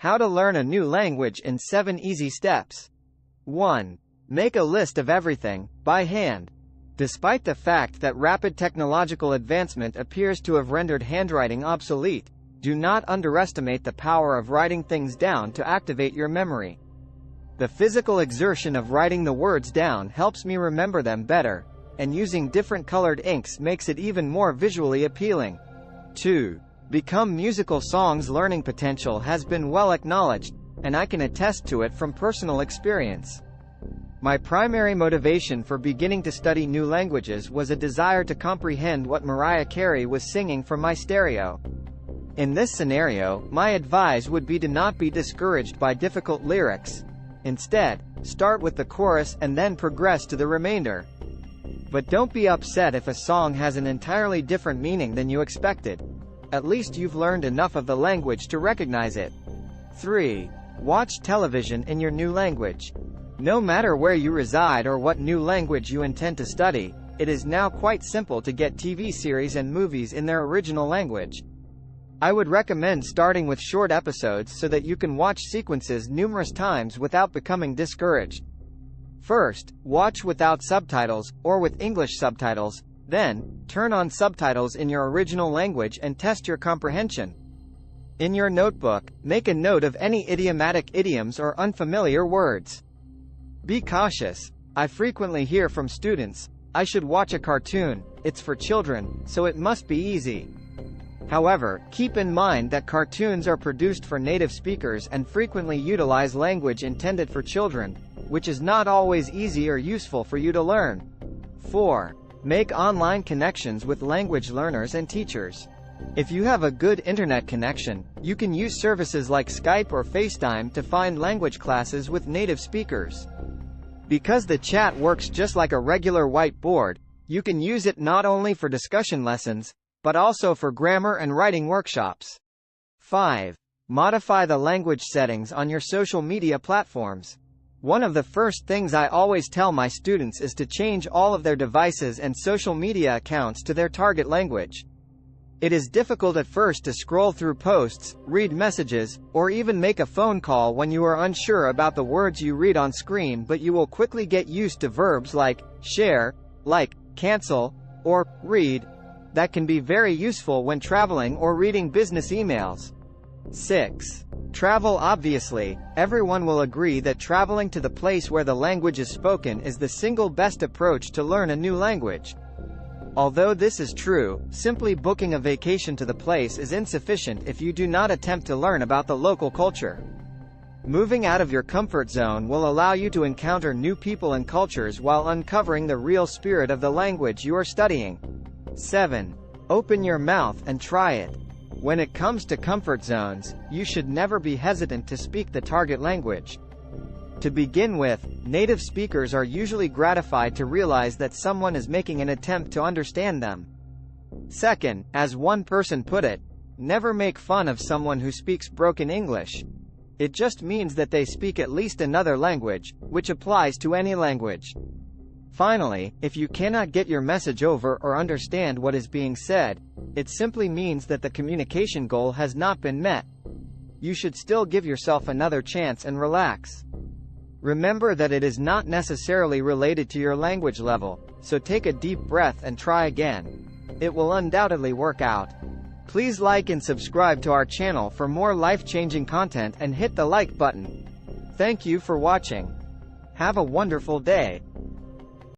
How to learn a new language in 7 easy steps. 1. Make a list of everything, by hand. Despite the fact that rapid technological advancement appears to have rendered handwriting obsolete, do not underestimate the power of writing things down to activate your memory. The physical exertion of writing the words down helps me remember them better, and using different colored inks makes it even more visually appealing. 2. Become musical songs. Learning potential has been well acknowledged, and I can attest to it from personal experience. My primary motivation for beginning to study new languages was a desire to comprehend what Mariah Carey was singing from my stereo. In this scenario, my advice would be to not be discouraged by difficult lyrics. Instead, start with the chorus and then progress to the remainder. But don't be upset if a song has an entirely different meaning than you expected. At least you've learned enough of the language to recognize it. 3. Watch television in your new language. No matter where you reside or what new language you intend to study, it is now quite simple to get TV series and movies in their original language. I would recommend starting with short episodes so that you can watch sequences numerous times without becoming discouraged. First, watch without subtitles, or with English subtitles, then, turn on subtitles in your original language and test your comprehension. In your notebook, make a note of any idiomatic idioms or unfamiliar words. Be cautious. I frequently hear from students, "I should watch a cartoon, it's for children, so it must be easy." However, keep in mind that cartoons are produced for native speakers and frequently utilize language intended for children, which is not always easy or useful for you to learn. 4. Make online connections with language learners and teachers. If you have a good internet connection, you can use services like Skype or FaceTime to find language classes with native speakers. Because the chat works just like a regular whiteboard, you can use it not only for discussion lessons, but also for grammar and writing workshops. 5. Modify the language settings on your social media platforms. One of the first things I always tell my students is to change all of their devices and social media accounts to their target language. It is difficult at first to scroll through posts, read messages, or even make a phone call when you are unsure about the words you read on screen, but you will quickly get used to verbs like share, like, cancel, or read, that can be very useful when traveling or reading business emails. 6. Travel. Obviously, everyone will agree that traveling to the place where the language is spoken is the single best approach to learn a new language. Although this is true, simply booking a vacation to the place is insufficient if you do not attempt to learn about the local culture. Moving out of your comfort zone will allow you to encounter new people and cultures while uncovering the real spirit of the language you are studying. 7. Open your mouth and try it. When it comes to comfort zones, you should never be hesitant to speak the target language. To begin with, native speakers are usually gratified to realize that someone is making an attempt to understand them. Second, as one person put it, never make fun of someone who speaks broken English. It just means that they speak at least another language, which applies to any language. Finally, if you cannot get your message over or understand what is being said, it simply means that the communication goal has not been met. You should still give yourself another chance and relax. Remember that it is not necessarily related to your language level, so take a deep breath and try again. It will undoubtedly work out. Please like and subscribe to our channel for more life-changing content and hit the like button. Thank you for watching. Have a wonderful day.